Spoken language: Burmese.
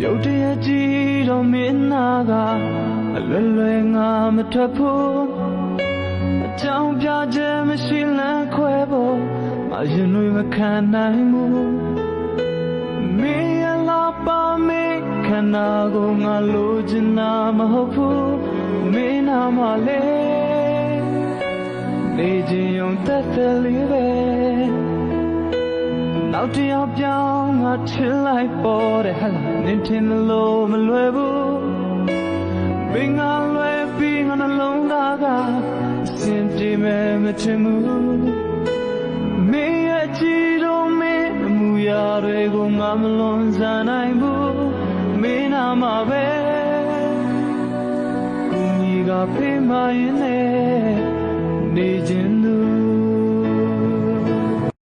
ရုတ်တရက်ကြီးတော့မင်းနာကအလွယ်လွယ်ငါမထွက်ဖို့အကြောင်းပြချက်မရှိလမ်းခွဲဖို့မရင်တွေမခံနိုင်ဘူးမင်းရလာပါမေခန္ဓာကိုငါလိုချင်တာမဟုတ်ဘူးမင်းနာမလေးနေခြင်းုံသက်သက်လေးပဲနောက်တစ်ယောက်ပြောင်းငါထင်လိုက်ပေါ်တဲ့ဟာနင်ထင်လို့မလွယ်ဘူးမင်းငါလွယ်ပြီးငါနှလုံးသားကအစင်ပြေမဲ့မထင်ဘူးမင်းရဲ့ကြည်တော်မင်းအမှုရာတွေကိုငါမလွန်ဆန်နိုင်ဘူးမင်းနာမှာပဲကိုကြီးကဖေးမရင်နဲ့နေခြင်း